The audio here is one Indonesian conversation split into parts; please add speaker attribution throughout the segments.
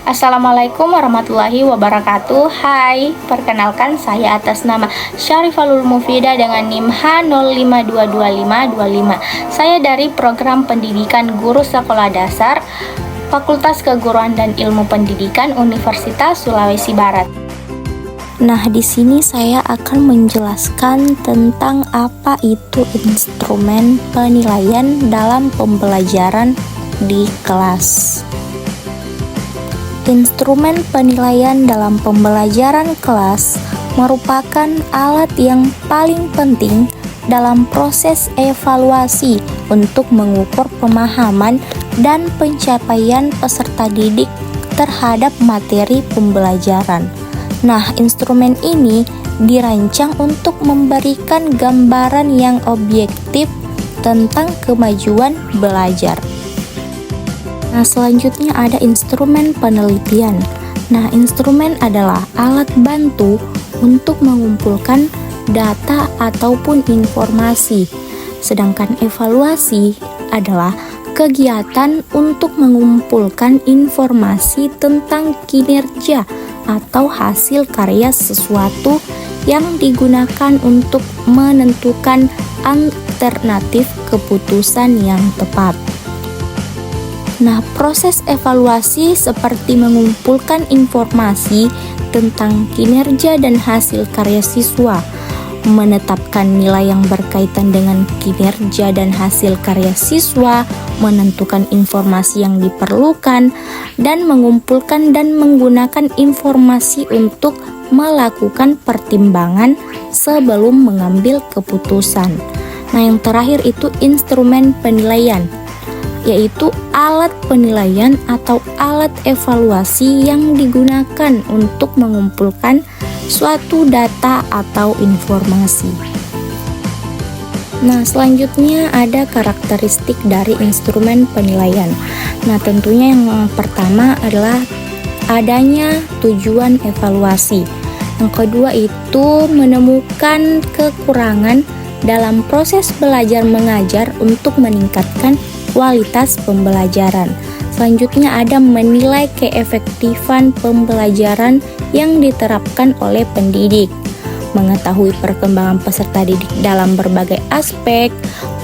Speaker 1: Assalamualaikum warahmatullahi wabarakatuh. Hai, perkenalkan saya atas nama Syarifalul Mufida dengan NIM H05225525. Saya dari Program Pendidikan Guru Sekolah Dasar Fakultas Keguruan dan Ilmu Pendidikan Universitas Sulawesi Barat. Nah, di sini saya akan menjelaskan tentang apa itu instrumen penilaian dalam pembelajaran di kelas. Instrumen penilaian dalam pembelajaran kelas merupakan alat yang paling penting dalam proses evaluasi untuk mengukur pemahaman dan pencapaian peserta didik terhadap materi pembelajaran. Nah, instrumen ini dirancang untuk memberikan gambaran yang objektif tentang kemajuan belajar. Nah, selanjutnya ada instrumen penelitian. Nah, instrumen adalah alat bantu untuk mengumpulkan data ataupun informasi. Sedangkan evaluasi adalah kegiatan untuk mengumpulkan informasi tentang kinerja atau hasil karya sesuatu yang digunakan untuk menentukan alternatif keputusan yang tepat. Nah, proses evaluasi seperti mengumpulkan informasi tentang kinerja dan hasil karya siswa, menetapkan nilai yang berkaitan dengan kinerja dan hasil karya siswa, menentukan informasi yang diperlukan, dan mengumpulkan dan menggunakan informasi untuk melakukan pertimbangan sebelum mengambil keputusan. Nah, yang terakhir itu instrumen penilaian, yaitu alat penilaian atau alat evaluasi yang digunakan untuk mengumpulkan suatu data atau informasi. Nah, selanjutnya ada karakteristik dari instrumen penilaian. Nah, tentunya yang pertama adalah adanya tujuan evaluasi. Yang kedua itu menemukan kekurangan dalam proses belajar mengajar untuk meningkatkan kualitas pembelajaran. Selanjutnya ada menilai keefektifan pembelajaran yang diterapkan oleh pendidik, mengetahui perkembangan peserta didik dalam berbagai aspek,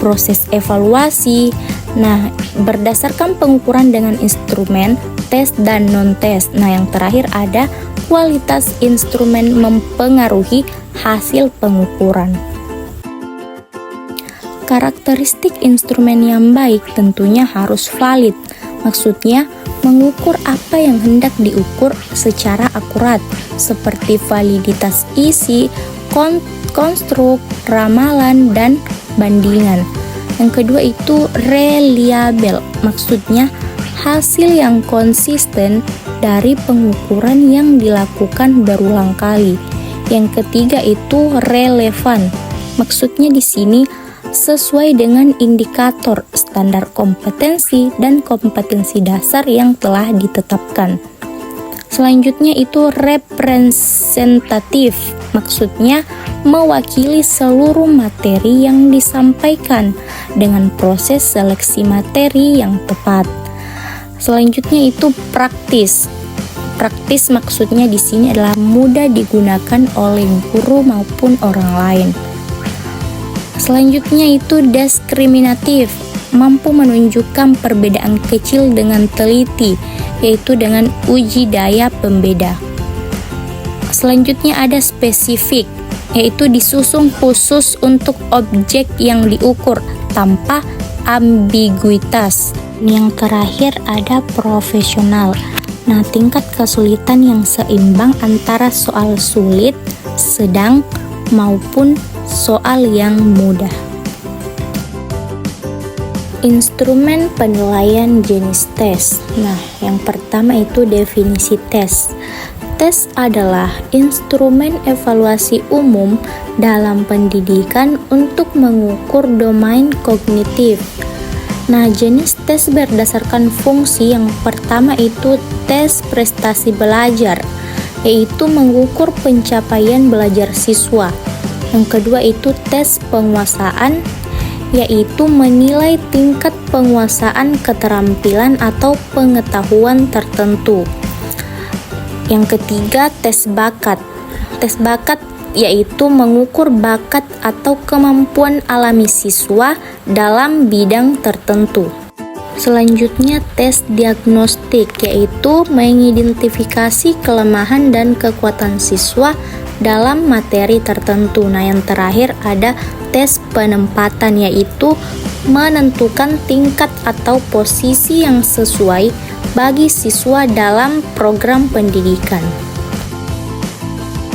Speaker 1: proses evaluasi. Nah, berdasarkan pengukuran dengan instrumen tes dan non-tes. Nah, yang terakhir ada kualitas instrumen mempengaruhi hasil pengukuran. Karakteristik instrumen yang baik tentunya harus valid. Maksudnya, mengukur apa yang hendak diukur secara akurat, seperti validitas isi, konstruk, ramalan, dan bandingan. Yang kedua itu reliable, maksudnya hasil yang konsisten dari pengukuran yang dilakukan berulang kali. Yang ketiga itu relevan, maksudnya di sini sesuai dengan indikator standar kompetensi dan kompetensi dasar yang telah ditetapkan. Selanjutnya itu representatif, maksudnya mewakili seluruh materi yang disampaikan dengan proses seleksi materi yang tepat. Selanjutnya itu praktis. Praktis maksudnya di sini adalah mudah digunakan oleh guru maupun orang lain. Selanjutnya itu diskriminatif, mampu menunjukkan perbedaan kecil dengan teliti, yaitu dengan uji daya pembeda. Selanjutnya ada spesifik, yaitu disusun khusus untuk objek yang diukur tanpa ambiguitas. Yang terakhir ada profesional. Nah, tingkat kesulitan yang seimbang antara soal sulit, sedang, maupun soal yang mudah. Instrumen penilaian jenis tes. Nah, yang pertama itu definisi tes. Tes adalah instrumen evaluasi umum dalam pendidikan untuk mengukur domain kognitif. Nah, jenis tes berdasarkan fungsi. Yang pertama itu tes prestasi belajar, yaitu mengukur pencapaian belajar siswa. Yang kedua itu tes penguasaan, yaitu menilai tingkat penguasaan keterampilan atau pengetahuan tertentu. Yang ketiga, tes bakat. Tes bakat yaitu mengukur bakat atau kemampuan alami siswa dalam bidang tertentu. Selanjutnya, tes diagnostik yaitu mengidentifikasi kelemahan dan kekuatan siswa dalam materi tertentu. Nah, yang terakhir ada tes penempatan yaitu menentukan tingkat atau posisi yang sesuai bagi siswa dalam program pendidikan.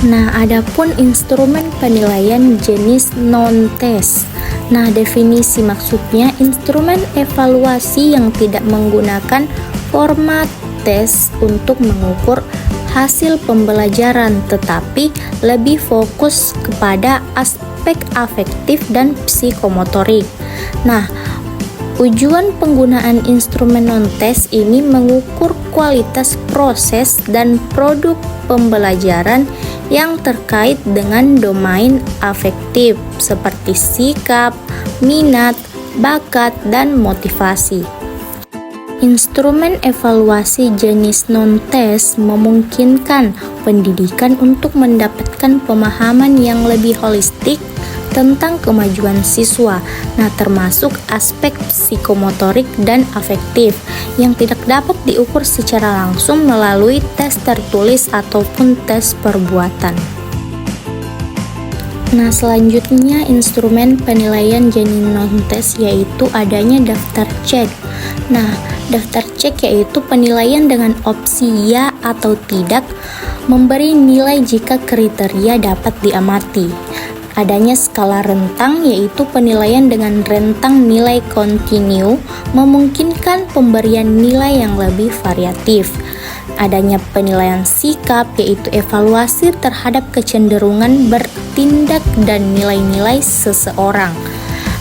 Speaker 1: Nah, adapun instrumen penilaian jenis non-tes. Nah, definisi maksudnya instrumen evaluasi yang tidak menggunakan format tes untuk mengukur hasil pembelajaran, tetapi lebih fokus kepada aspek afektif dan psikomotorik. Nah, tujuan penggunaan instrumen non-tes ini mengukur kualitas proses dan produk pembelajaran yang terkait dengan domain afektif seperti sikap, minat, bakat, dan motivasi. Instrumen evaluasi jenis non-tes memungkinkan pendidikan untuk mendapatkan pemahaman yang lebih holistik tentang kemajuan siswa, nah termasuk aspek psikomotorik dan afektif yang tidak dapat diukur secara langsung melalui tes tertulis ataupun tes perbuatan. Nah, selanjutnya instrumen penilaian jenis non-tes yaitu adanya daftar cek. Nah, daftar cek yaitu penilaian dengan opsi ya atau tidak, memberi nilai jika kriteria dapat diamati. Adanya skala rentang yaitu penilaian dengan rentang nilai kontinu memungkinkan pemberian nilai yang lebih variatif. Adanya penilaian sikap yaitu evaluasi terhadap kecenderungan bertindak dan nilai-nilai seseorang.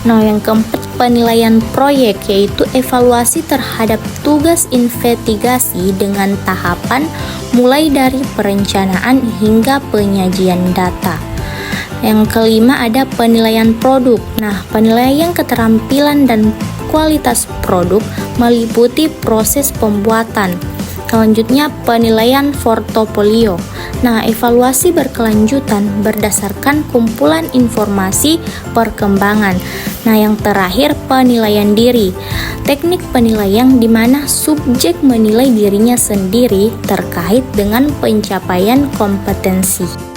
Speaker 1: Nah, yang keempat penilaian proyek yaitu evaluasi terhadap tugas investigasi dengan tahapan mulai dari perencanaan hingga penyajian data. Yang kelima ada penilaian produk. Nah, penilaian keterampilan dan kualitas produk meliputi proses pembuatan. Selanjutnya penilaian portofolio. Nah, evaluasi berkelanjutan berdasarkan kumpulan informasi perkembangan. Nah, yang terakhir penilaian diri. Teknik penilaian di mana subjek menilai dirinya sendiri terkait dengan pencapaian kompetensi.